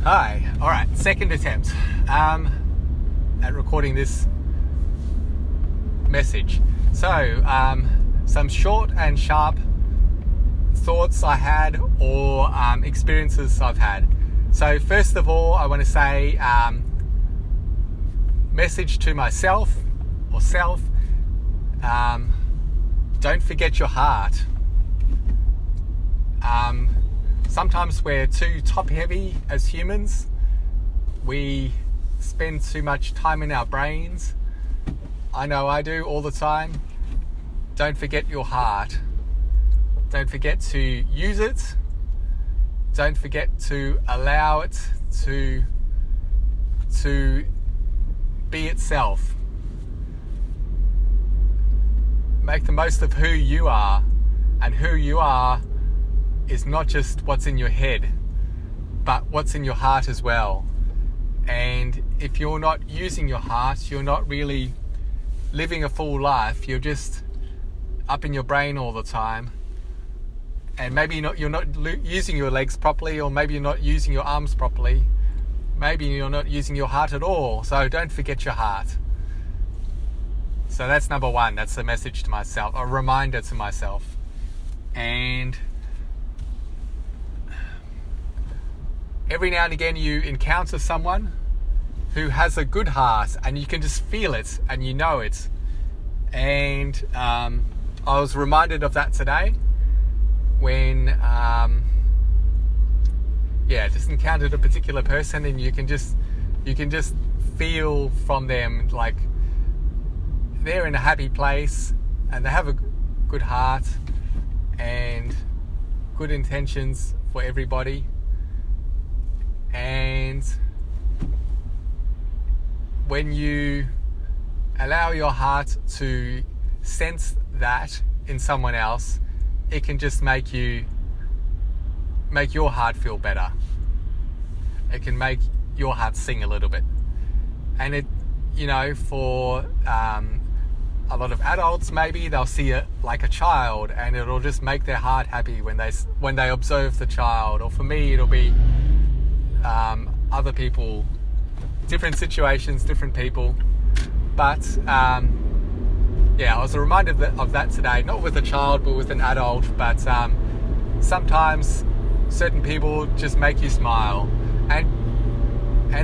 Hi. All right, second attempt at recording this message. So, some short and sharp thoughts I had or experiences I've had. So, first of all, I want to say message to myself or self. Don't forget your heart. Sometimes we're too top-heavy as humans. We spend too much time in our brains. I know I do all the time. Don't forget your heart. Don't forget to use it. Don't forget to allow it to be itself. Make the most of who you are, and who you are is not just what's in your head, but what's in your heart as well. And if you're not using your heart, you're not really living a full life. You're just up in your brain all the time. And maybe you're not using your legs properly, or maybe you're not using your arms properly. Maybe you're not using your heart at all. So don't forget your heart. So that's number one. That's a message to myself, a reminder to myself. And every now and again you encounter someone who has a good heart, and you can just feel it and you know it. And I was reminded of that today when just encountered a particular person, and you can just feel from them like they're in a happy place and they have a good heart and good intentions for everybody. And when you allow your heart to sense that in someone else, it can just make your heart feel better. It can make your heart sing a little bit. And it, for a lot of adults, maybe they'll see it like a child, and it'll just make their heart happy when they observe the child. Or for me, it'll be other people, different situations, different people. But I was reminded of that today, not with a child but with an adult. But sometimes certain people just make you smile, and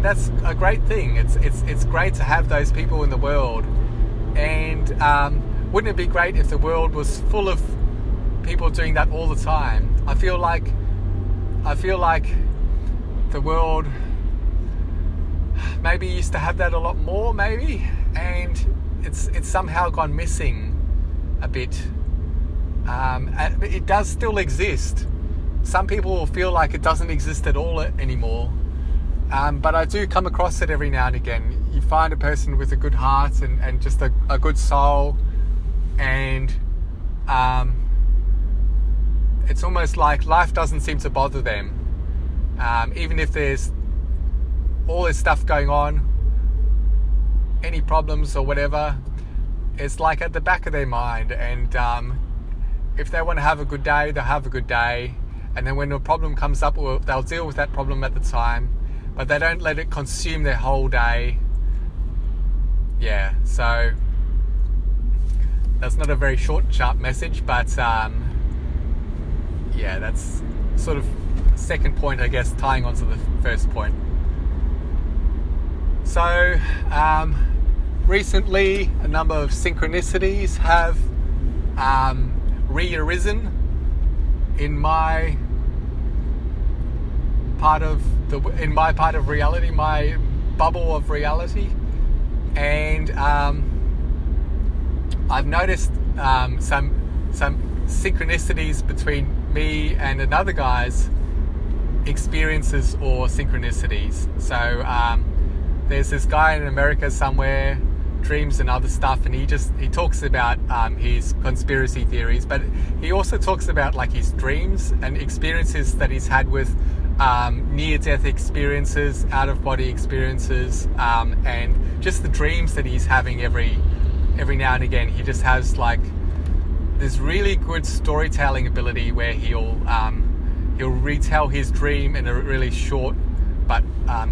that's a great thing. It's great to have those people in the world. And wouldn't it be great if the world was full of people doing that all the time? I feel like the world maybe used to have that a lot more, maybe, and it's somehow gone missing a bit. It does still exist. Some people will feel like it doesn't exist at all anymore, but I do come across it every now and again. You find a person with a good heart and just a good soul, and it's almost like life doesn't seem to bother them. Even if there's all this stuff going on, any problems or whatever, it's like at the back of their mind. And if they want to have a good day, they'll have a good day. And then when a problem comes up, they'll deal with that problem at the time, but they don't let it consume their whole day. Yeah, so that's not a very short, sharp message, but that's sort of second point, I guess, tying onto the first point. So recently a number of synchronicities have re-arisen in my part of reality, my bubble of reality. And I've noticed some synchronicities between me and another guy's experiences or synchronicities. So there's this guy in America somewhere, dreams and other stuff, and he talks about his conspiracy theories, but he also talks about like his dreams and experiences that he's had with near-death experiences, out-of-body experiences, and just the dreams that he's having every now and again. He just has like this really good storytelling ability where he'll retell his dream in a really short but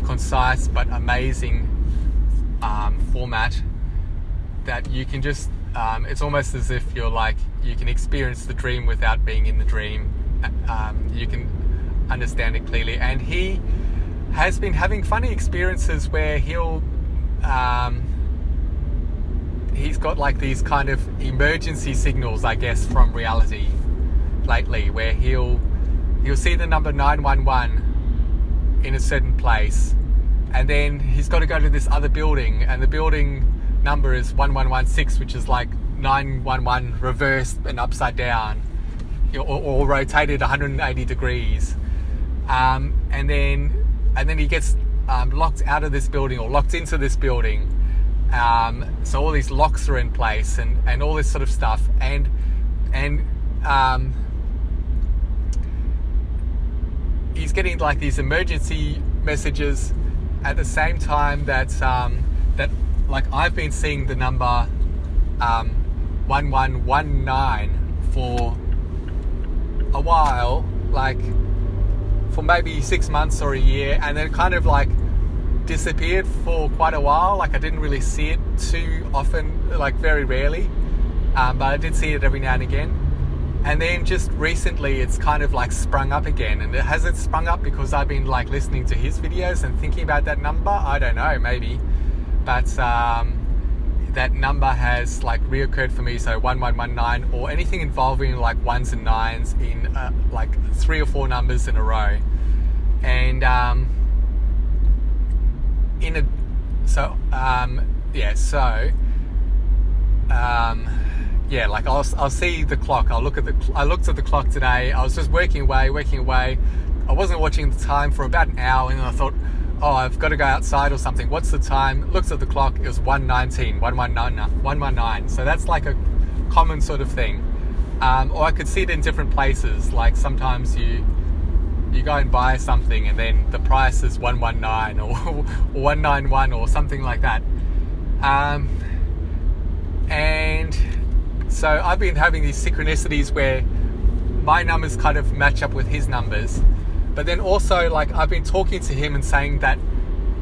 concise but amazing format that you can just it's almost as if you're like, you can experience the dream without being in the dream. You can understand it clearly, and he has been having funny experiences where he's got like these kind of emergency signals, I guess, from reality lately, where he'll see the number 911 in a certain place, and then he's got to go to this other building, and the building number is 1116, which is like 911 reversed and upside down, or rotated 180 degrees, and then he gets locked out of this building, or locked into this building. So all these locks are in place, and all this sort of stuff, and he's getting like these emergency messages at the same time that like I've been seeing the number 1119 for a while, like for maybe 6 months or a year, and then kind of like disappeared for quite a while. Like I didn't really see it too often, like very rarely, but I did see it every now and again. And then just recently it's kind of like sprung up again. And has it sprung up because I've been like listening to his videos and thinking about that number? I don't know, maybe. But that number has like reoccurred for me. So 1119, or anything involving like ones and nines in like 3 or 4 numbers in a row. And like I'll see the clock. I looked at the clock today. I was just working away. I wasn't watching the time for about an hour, and then I thought, oh, I've got to go outside or something. What's the time? Looked at the clock. It was 119. So that's like a common sort of thing. Or I could see it in different places. Like sometimes you go and buy something, and then the price is 119 or 191 or something like that. And so I've been having these synchronicities where my numbers kind of match up with his numbers. But then also, like, I've been talking to him and saying that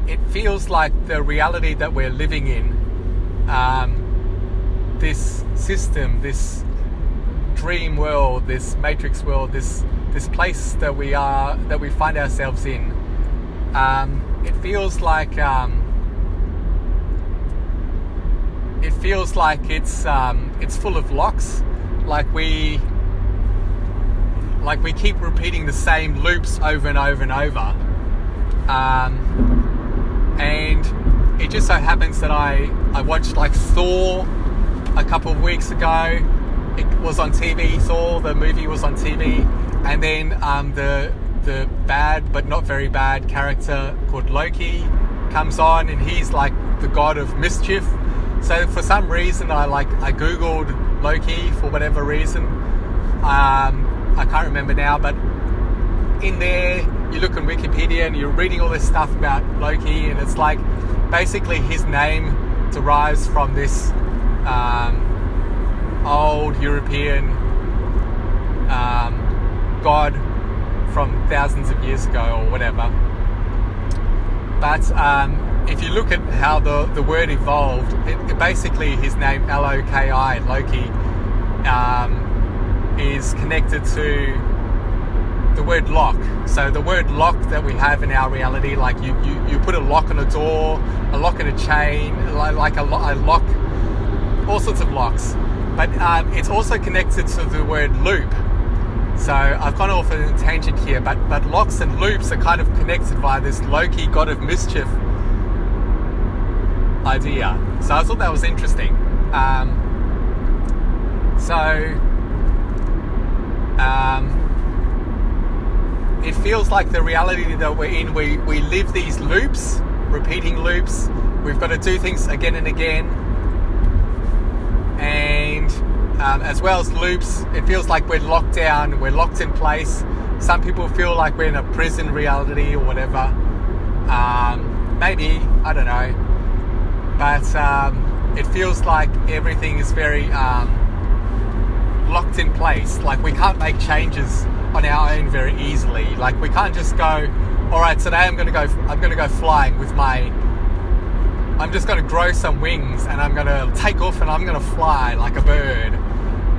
it feels like the reality that we're living in, this system, this dream world, this matrix world, this place that we find ourselves in, it feels like it's full of locks. Like we keep repeating the same loops over and over and over. And it just so happens that I watched like Thor a couple of weeks ago. It was on TV. Thor, the movie, was on TV. And then the bad but not very bad character called Loki comes on, and he's like the god of mischief. So for some reason I googled Loki for whatever reason. I can't remember now, but in there you look on Wikipedia and you're reading all this stuff about Loki, and it's like basically his name derives from this old European god from thousands of years ago or whatever. But if you look at how the word evolved, it basically his name L-O-K-I, Loki, is connected to the word lock. So the word lock that we have in our reality, like you put a lock on a door, a lock on a chain, like a lock, all sorts of locks. But it's also connected to the word loop. So I've gone off on a tangent here, but locks and loops are kind of connected via this Loki, god of mischief idea. So I thought that was interesting. It feels like the reality that we're in, we live these loops, repeating loops. We've got to do things again and again. And as well as loops, it feels like we're locked down, we're locked in place. Some people feel like we're in a prison reality or whatever. Maybe, I don't know. But it feels like everything is very locked in place. Like we can't make changes on our own very easily. Like we can't just go, all right, today I'm going to go flying with I'm just going to grow some wings and I'm going to take off and I'm going to fly like a bird.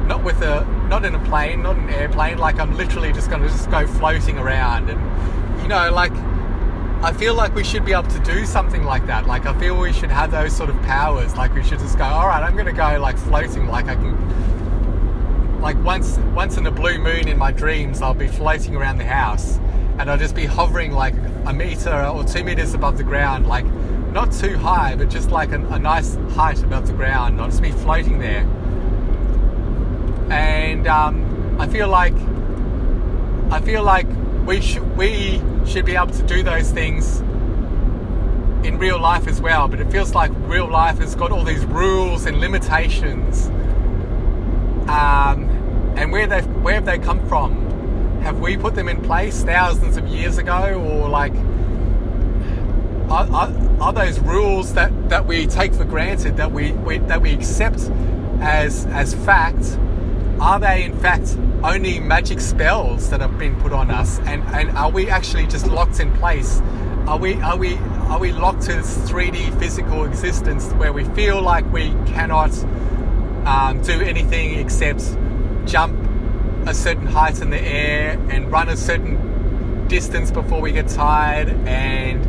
Not in a plane, not an airplane, like I'm literally just going to go floating around. And, like, I feel like we should be able to do something like that. Like, I feel we should have those sort of powers. Like, we should just go, all right, I'm going to go like floating, like I can, like once in a blue moon in my dreams, I'll be floating around the house and I'll just be hovering like a meter or 2 meters above the ground, like not too high, but just like a nice height above the ground. I'll just be floating there. And I feel like we should be able to do those things in real life as well. But it feels like real life has got all these rules and limitations. And where have they come from? Have we put them in place thousands of years ago, or like are those rules that we take for granted, that we accept as fact? Are they in fact only magic spells that have been put on us, and are we actually just locked in place? Are we locked to this 3D physical existence where we feel like we cannot do anything except jump a certain height in the air and run a certain distance before we get tired, and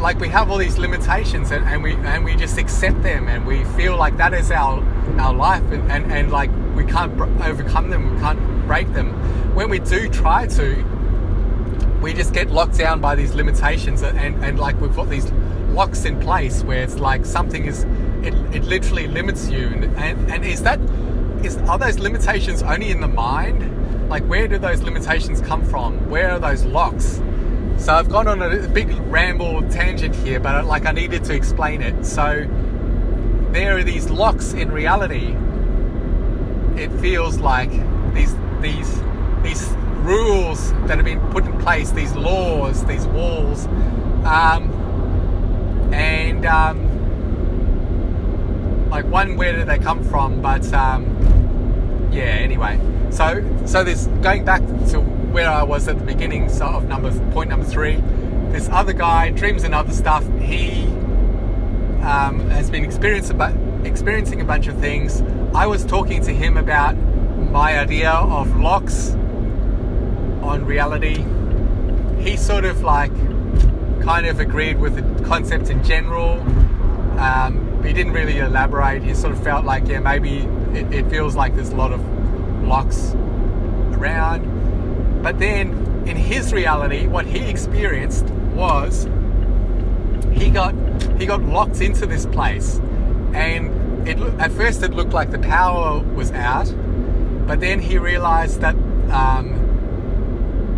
like we have all these limitations and we just accept them, and we feel like that is our life, and like we can't overcome them, we can't break them. When we do try to, we just get locked down by these limitations, and like we've got these locks in place where it's like something it literally limits you, and are those limitations only in the mind? Like, where do those limitations come from? Where are those locks? So I've gone on a big ramble tangent here, but I needed to explain it. So there are these locks in reality. It feels like these rules that have been put in place, these laws, these walls, like, where do they come from? But anyway. So this, going back to where I was at the beginning, of point number 3, this other guy dreams and other stuff. He has been experiencing a bunch of things. I was talking to him about my idea of locks on reality. He sort of kind of agreed with the concept in general. He didn't really elaborate. He sort of felt like, maybe it feels like there's a lot of locks around. But then in his reality, what he experienced was he got locked into this place, and at first it looked like the power was out, but then he realized that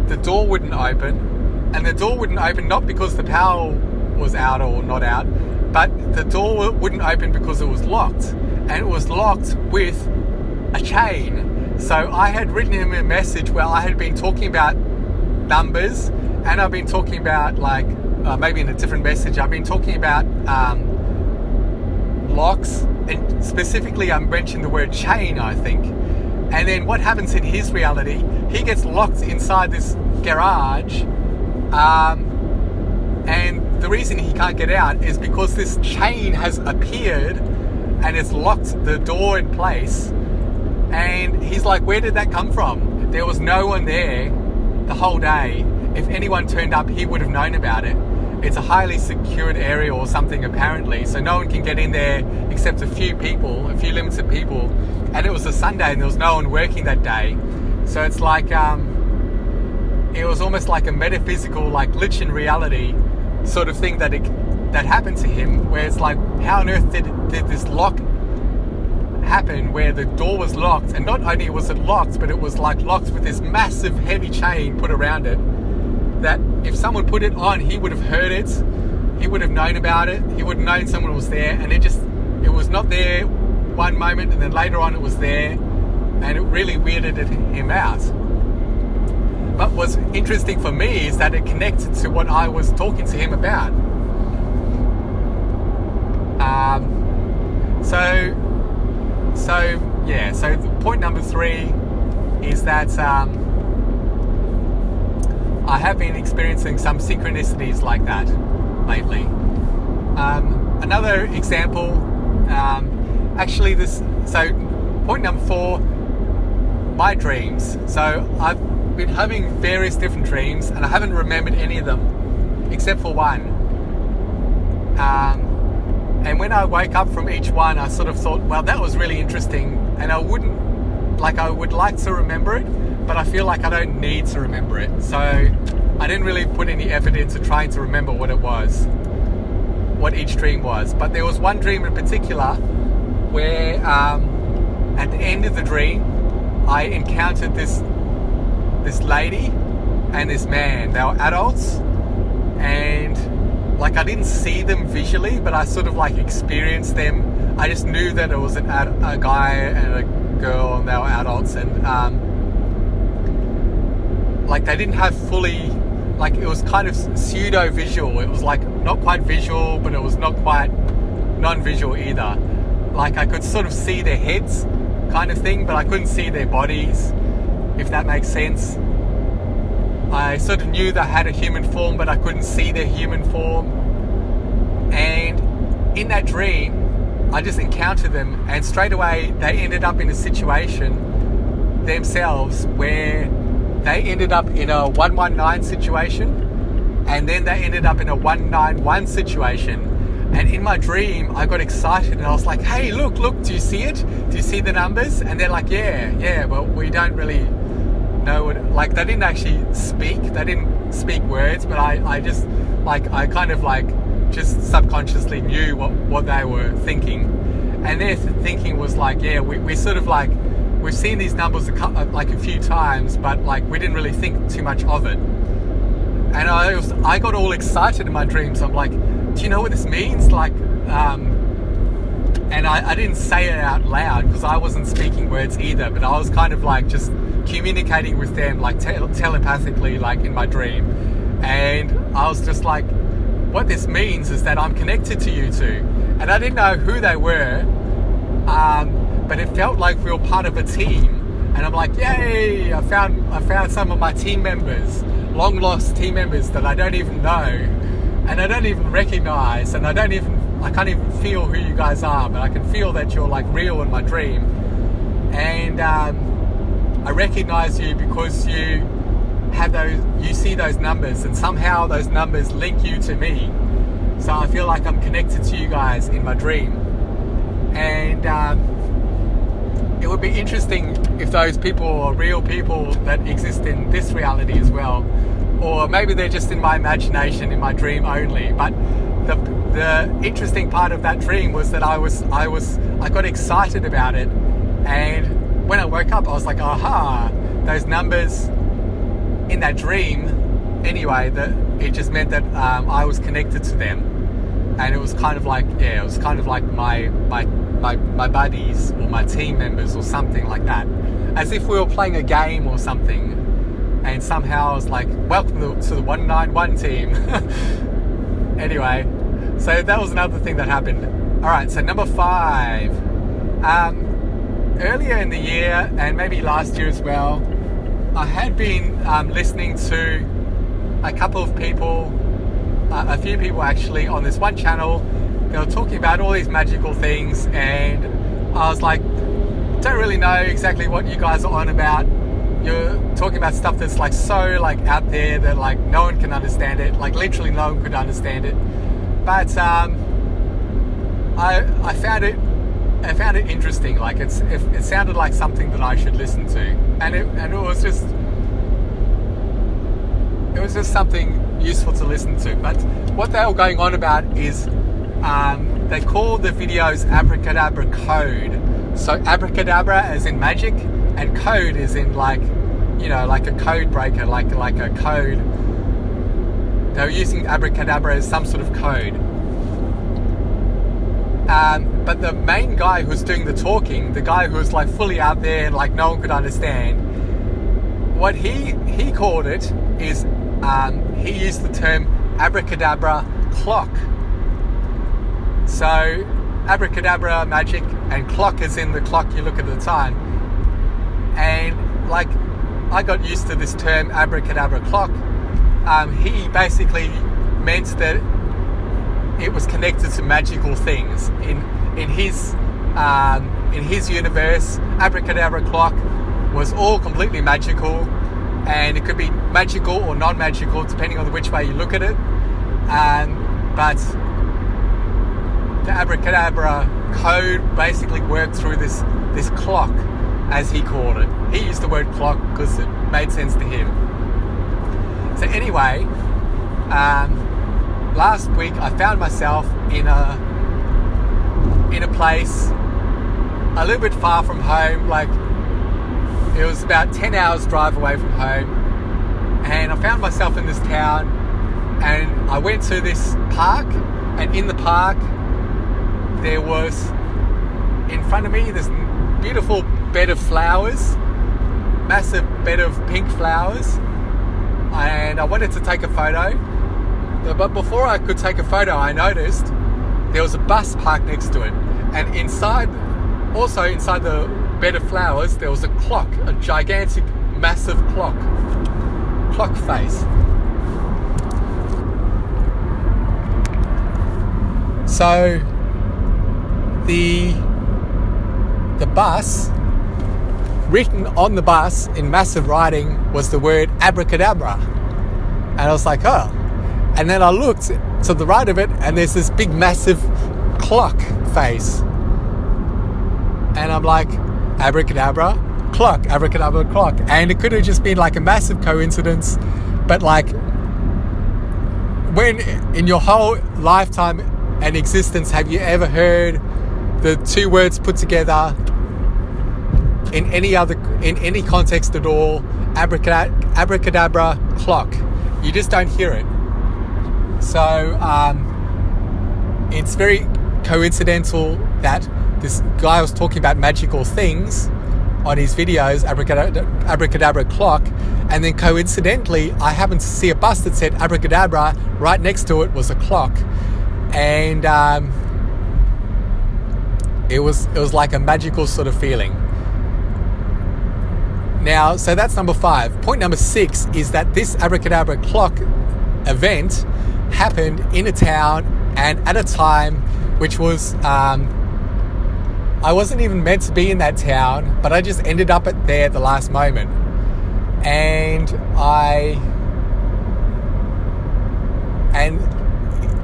the door wouldn't open, and the door wouldn't open not because the power was out or not out, but the door wouldn't open because it was locked, and it was locked with a chain. So I had written him a message where I had been talking about numbers, and I've been talking about maybe in a different message, I've been talking about locks, and specifically I mentioned the word chain, I think. And then what happens in his reality, he gets locked inside this garage, and the reason he can't get out is because this chain has appeared and it's locked the door in place. And he's like, where did that come from? There was no one there the whole day. If anyone turned up, he would have known about it. It's a highly secured area or something, apparently, so no one can get in there except a few limited people. And it was a Sunday and there was no one working that day. So it's like, it was almost like a metaphysical, like glitch in reality sort of thing that happened to him, where it's like, how on earth did this lock happen where the door was locked, and not only was it locked, but it was like locked with this massive heavy chain put around it, that if someone put it on, he would have heard it, he would have known about it, he would have known someone was there, and it was not there one moment and then later on it was there, and it really weirded him out. But what's interesting for me is that it connected to what I was talking to him about. So point number 3 is that I have been experiencing some synchronicities like that lately. Another example, point number 4, my dreams. So I've been having various different dreams, and I haven't remembered any of them except for one. And when I wake up from each one, I sort of thought, well, that was really interesting, and I would like to remember it, but I feel like I don't need to remember it. So I didn't really put any effort into trying to remember what it was, what each dream was. But there was one dream in particular where at the end of the dream, I encountered this lady and this man. They were adults, and like I didn't see them visually, but I sort of like experienced them. I just knew that it was a guy and a girl, and they were adults, and like they didn't have fully, like it was kind of pseudo visual. It was like not quite visual, but it was not quite non-visual either. Like I could sort of see their heads kind of thing, but I couldn't see their bodies, if that makes sense. I sort of knew they had a human form, but I couldn't see their human form. And in that dream, I just encountered them, and straight away they ended up in a situation themselves where they ended up in a 119 situation, and then they ended up in a 191 situation. And in my dream, I got excited, and I was like, hey, look, do you see it? Do you see the numbers? And they're like, yeah, but we don't really know what, like they didn't actually speak. They didn't speak words, but I just, like, I kind of like just subconsciously knew what they were thinking. And their thinking was like, yeah, we sort of like, we've seen these numbers a few times, but like we didn't really think too much of it. And I got all excited in my dreams. I'm like, do you know what this means? Like, and I didn't say it out loud because I wasn't speaking words either, but I was kind of like just communicating with them like telepathically, like in my dream. And I was just like, what this means is that I'm connected to you two. And I didn't know who they were, but it felt like we were part of a team. And I'm like, yay, I found some of my team members, long lost team members that I don't even know, and I don't even recognize, and I can't even feel who you guys are, but I can feel that you're like real in my dream. And I recognize you because you see those numbers, and somehow those numbers link you to me. So I feel like I'm connected to you guys in my dream. And it would be interesting if those people are real people that exist in this reality as well, or maybe they're just in my imagination, in my dream only. But the interesting part of that dream was that I got excited about it, and when I woke up I was like, aha, those numbers in that dream anyway, that it just meant that I was connected to them. And it was kind of like, yeah, it was kind of like my buddies or my team members or something like that, as if we were playing a game or something. And somehow I was like, welcome to the 191 team. Anyway, so that was another thing that happened. All right, so number 5. Earlier in the year, and maybe last year as well, I had been listening to a couple of people, a few people actually, on this one channel. They were talking about all these magical things, and I was like, don't really know exactly what you guys are on about. You're talking about stuff that's like so like out there that like no one can understand it, like literally no one could understand it. But I found it interesting. Like it sounded like something that I should listen to, and it was just something useful to listen to. But what they were going on about is they call the videos Abracadabra Code. So abracadabra as in magic, and code is in like, you know, like a code breaker, like a code. They were using abracadabra as some sort of code. But the main guy who's doing the talking, the guy who was like fully out there and like no one could understand, what he called it is, he used the term abracadabra clock. So abracadabra magic, and clock is in the clock you look at the time. And like, I got used to this term abracadabra clock. He basically meant that it was connected to magical things. In his universe, abracadabra clock was all completely magical, and it could be magical or non-magical depending on which way you look at it. But the abracadabra code basically worked through this clock, as he called it. He used the word clock because it made sense to him. So anyway, last week I found myself in a place a little bit far from home. Like, it was about 10 hours drive away from home, and I found myself in this town, and I went to this park, and in the park there was, in front of me, this beautiful bed of flowers, massive bed of pink flowers, and I wanted to take a photo. But before I could take a photo, I noticed there was a bus parked next to it, and inside the bed of flowers, there was a clock, a gigantic, massive clock face. So the bus, written on the bus in massive writing, was the word abracadabra. And I was like, oh. And then I looked to the right of it, and there's this big, massive clock face. And I'm like, abracadabra clock. And it could have just been like a massive coincidence, but like, when in your whole lifetime and existence have you ever heard the two words put together in any context at all, abracadabra clock? You just don't hear it. So it's very coincidental that this guy was talking about magical things on his videos, abracadabra clock, and then coincidentally I happened to see a bus that said abracadabra. Right next to it was a clock, and it was like a magical sort of feeling. Now, so that's number 5. Point number 6 is that this abracadabra clock event happened in a town and at a time which was, I wasn't even meant to be in that town, but I just ended up there at the last moment. And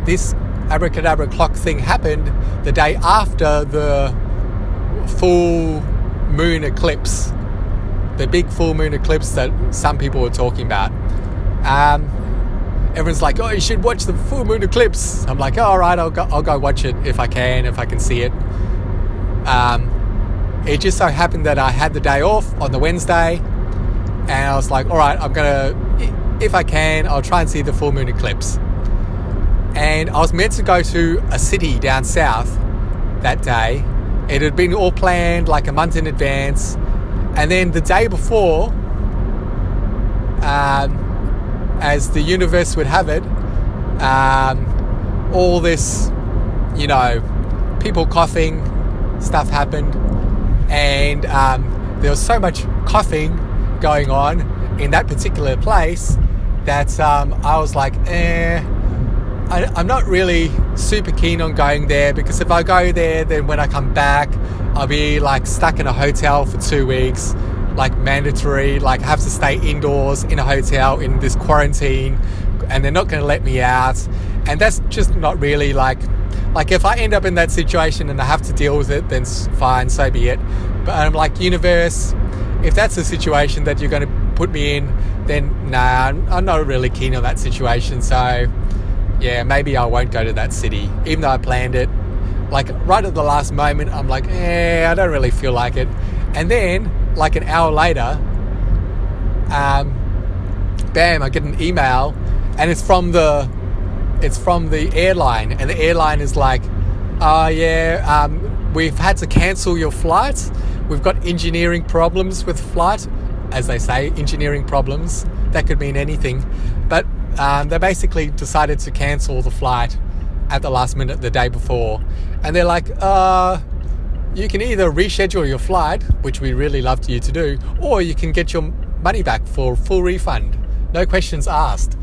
this abracadabra clock thing happened the day after the full moon eclipse, the big full moon eclipse that some people were talking about. Everyone's like, oh, you should watch the full moon eclipse. I'm like, oh, all right, I'll go watch it if I can see it. It just so happened that I had the day off on the Wednesday, and I was like, all right, if I can, I'll try and see the full moon eclipse. And I was meant to go to a city down south that day. It had been all planned like a month in advance. And then the day before, as the universe would have it, all this, people coughing stuff happened. And there was so much coughing going on in that particular place that I was like, I'm not really super keen on going there, because if I go there, then when I come back, I'll be like stuck in a hotel for 2 weeks, like mandatory, like have to stay indoors in a hotel in this quarantine, and they're not going to let me out. And that's just not really like if I end up in that situation and I have to deal with it, then fine, so be it. But I'm like, universe, if that's the situation that you're going to put me in, then nah, I'm not really keen on that situation. So yeah, maybe I won't go to that city, even though I planned it. Like right at the last moment, I'm like, I don't really feel like it. And then, like an hour later, bam, I get an email, and it's from the airline, and the airline is like, we've had to cancel your flight. We've got engineering problems with flight, as they say, engineering problems. That could mean anything, but they basically decided to cancel the flight at the last minute the day before. And they're like, you can either reschedule your flight, which we really love you to do, or you can get your money back for full refund, no questions asked.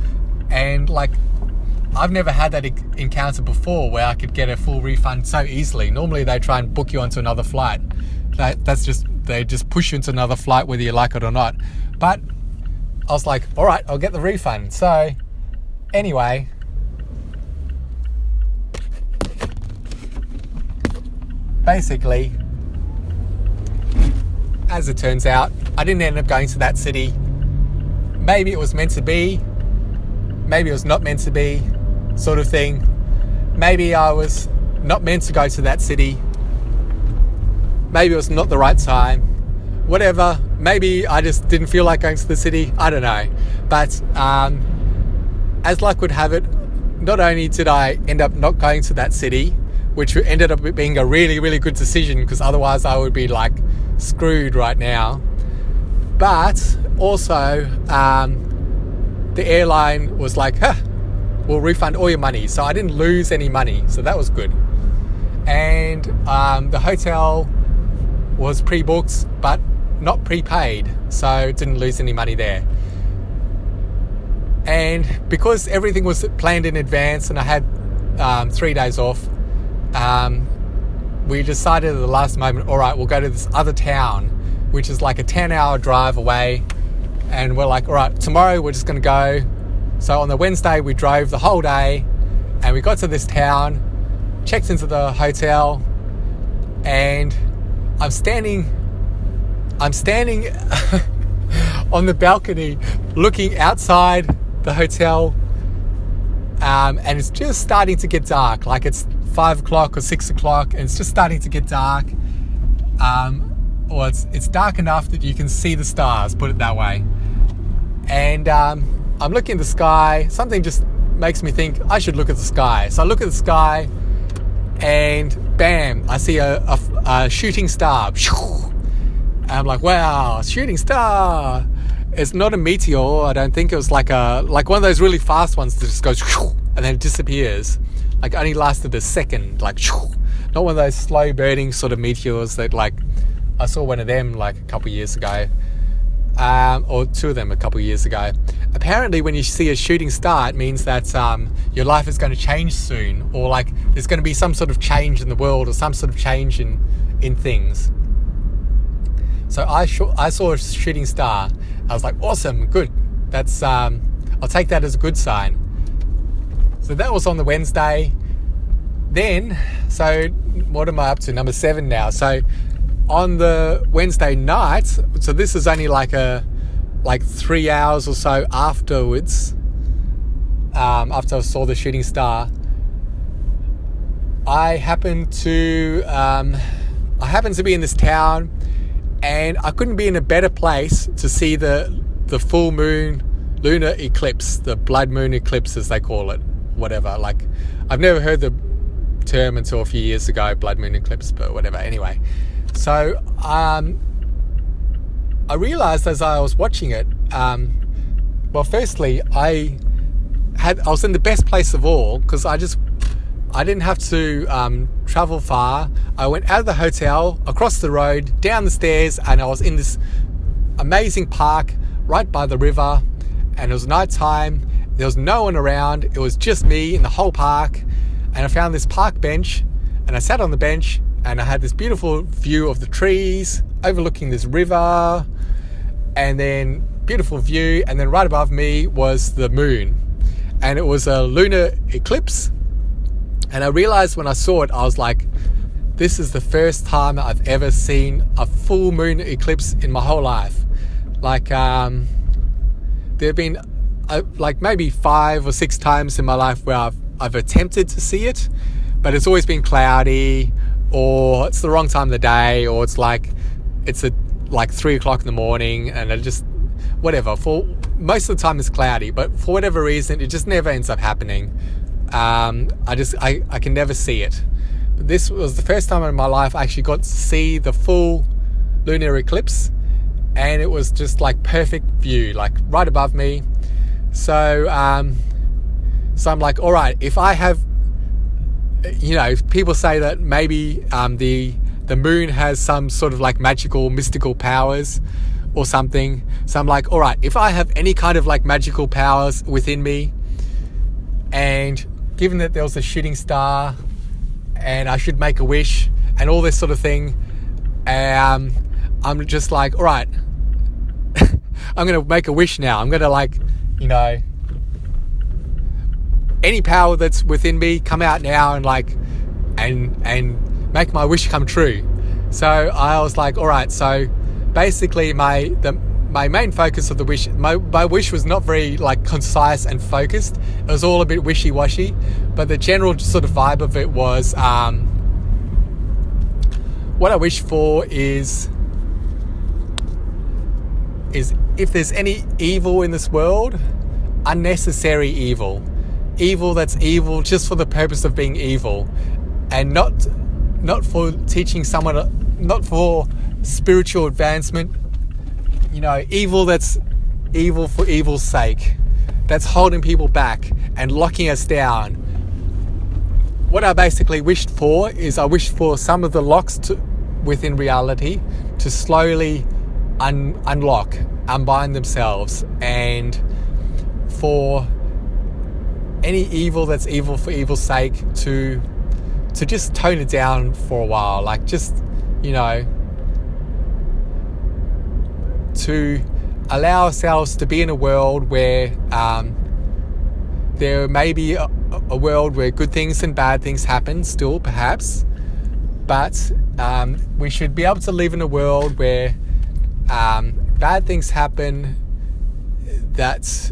And like, I've never had that encounter before where I could get a full refund so easily. Normally they try and book you onto another flight. They just push you into another flight whether you like it or not. But I was like, all right, I'll get the refund. So anyway, basically, as it turns out, I didn't end up going to that city. Maybe it was meant to be, maybe it was not meant to be, sort of thing. Maybe I was not meant to go to that city. Maybe it was not the right time. Whatever. Maybe I just didn't feel like going to the city. I don't know. But as luck would have it, not only did I end up not going to that city, which ended up being a really, really good decision, because otherwise I would be like screwed right now. But also, the airline was like, we'll refund all your money. So I didn't lose any money. So that was good. And the hotel was pre-booked, but not prepaid. So didn't lose any money there. And because everything was planned in advance and I had 3 days off, we decided at the last moment, all right, we'll go to this other town, which is like a 10-hour drive away. And we're like, all right, tomorrow we're just going to go. So on the Wednesday, we drove the whole day and we got to this town, checked into the hotel, and I'm standing on the balcony looking outside the hotel, and it's just starting to get dark. Like it's 5 o'clock or 6 o'clock and it's just starting to get dark. Or it's dark enough that you can see the stars, put it that way. And I'm looking at the sky. Something just makes me think I should look at the sky. So I look at the sky and bam, I see a shooting star. And I'm like, wow, shooting star. It's not a meteor. I don't think. It was like one of those really fast ones that just goes and then it disappears. Like only lasted a second. Like not one of those slow burning sort of meteors that like I saw one of them like a couple of years ago. Or two of them a couple of years ago. Apparently when you see a shooting star, it means that your life is going to change soon, or like there's going to be some sort of change in the world or some sort of change in things. So I saw a shooting star. I was like, awesome, good. That's I'll take that as a good sign. So that was on the Wednesday. Then, so what am I up to? Number 7 now. So on the Wednesday night, so this is only like 3 hours or so afterwards, after I saw the shooting star, I happened to be in this town, and I couldn't be in a better place to see the full moon lunar eclipse, the blood moon eclipse as they call it, whatever. Like, I've never heard the term until a few years ago, blood moon eclipse, but whatever. Anyway. So I realized as I was watching it, well, firstly, I was in the best place of all, because I didn't have to travel far. I went out of the hotel, across the road, down the stairs, and I was in this amazing park right by the river, and it was nighttime. There was no one around. It was just me in the whole park, and I found this park bench, and I sat on the bench, and I had this beautiful view of the trees overlooking this river, and then beautiful view, and then right above me was the moon, and it was a lunar eclipse. And I realized when I saw it, I was like, this is the first time I've ever seen a full moon eclipse in my whole life. Like there have been like maybe 5 or 6 times in my life where I've attempted to see it, but it's always been cloudy, or it's the wrong time of the day, or it's like 3 o'clock in the morning, and it just whatever. For most of the time it's cloudy, but for whatever reason it just never ends up happening. I can never see it. But this was the first time in my life I actually got to see the full lunar eclipse, and it was just like perfect view, like right above me. So I'm like, all right, if I have, people say that maybe the the moon has some sort of like magical, mystical powers or something. So I'm like, all right, if I have any kind of like magical powers within me, and given that there was a shooting star and I should make a wish and all this sort of thing, I'm just like, all right, I'm going to make a wish now. I'm going to like, any power that's within me come out now and like, and make my wish come true. So I was like, all right, so basically my main focus of the wish, my wish was not very like concise and focused. It was all a bit wishy-washy, but the general sort of vibe of it was, what I wish for is if there's any evil in this world, unnecessary evil that's evil just for the purpose of being evil, and not for teaching someone, not for spiritual advancement, evil that's evil for evil's sake, that's holding people back and locking us down. What I basically wished for is I wished for some of the locks within reality to slowly unbind themselves, and for any evil that's evil for evil's sake to just tone it down for a while, like just, to allow ourselves to be in a world where there may be a world where good things and bad things happen still, perhaps, but we should be able to live in a world where bad things happen that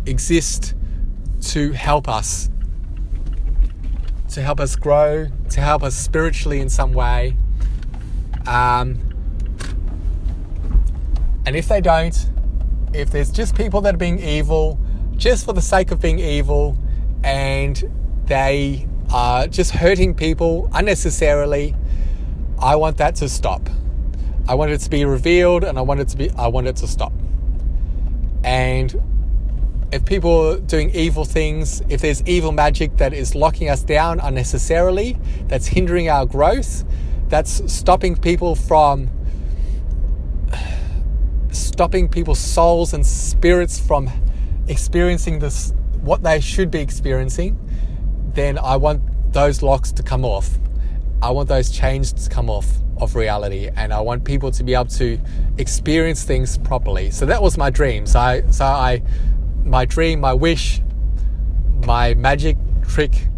exist to help us grow, to help us spiritually in some way. And if they don't, if there's just people that are being evil just for the sake of being evil, and they are just hurting people unnecessarily, I want that to stop. I want it to be revealed, and I want it to stop. And if people are doing evil things, if there's evil magic that is locking us down unnecessarily, that's hindering our growth, that's stopping people's souls and spirits from experiencing what they should be experiencing, then I want those locks to come off. I want those chains to come off of reality, and I want people to be able to experience things properly. So that was my dream. My dream, my wish, my magic trick.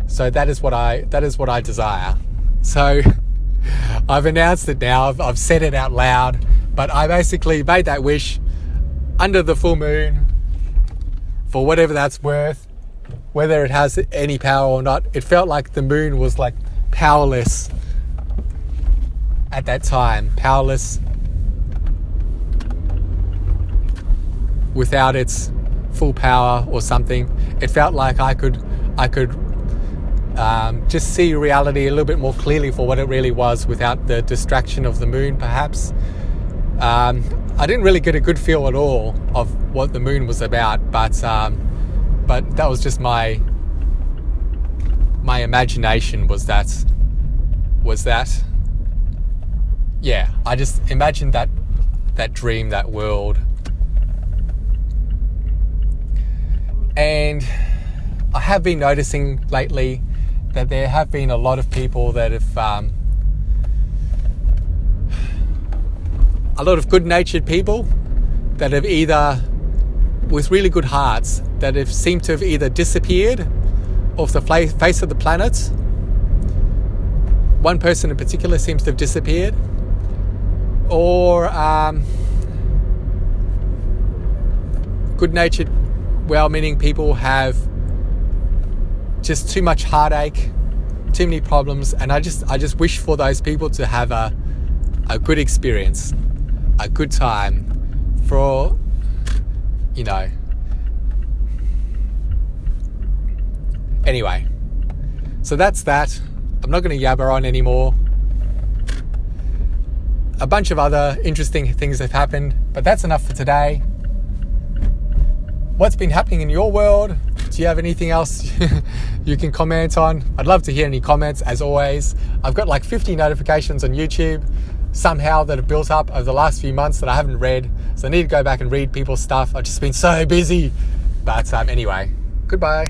So that is what I desire. So I've announced it now. I've said it out loud. But I basically made that wish under the full moon, for whatever that's worth, whether it has any power or not. It felt like the moon was like powerless at that time, powerless without its full power or something. It felt like I could just see reality a little bit more clearly for what it really was, without the distraction of the moon, perhaps. I didn't really get a good feel at all of what the moon was about, but that was just my imagination was that. Yeah, I just imagined that dream, that world. And I have been noticing lately that there have been a lot of people that have, a lot of good-natured people that have either, with really good hearts, that have seemed to have either disappeared off the face of the planet. One person in particular seems to have disappeared. Or good-natured, well-meaning people have just too much heartache, too many problems, and I just wish for those people to have a good experience, a good time, for, Anyway, so that's that. I'm not going to yabber on anymore. A bunch of other interesting things have happened, but that's enough for today. What's been happening in your world? Do you have anything else you can comment on? I'd love to hear any comments, as always. I've got like 50 notifications on YouTube somehow that have built up over the last few months that I haven't read. So I need to go back and read people's stuff. I've just been so busy. But anyway, goodbye.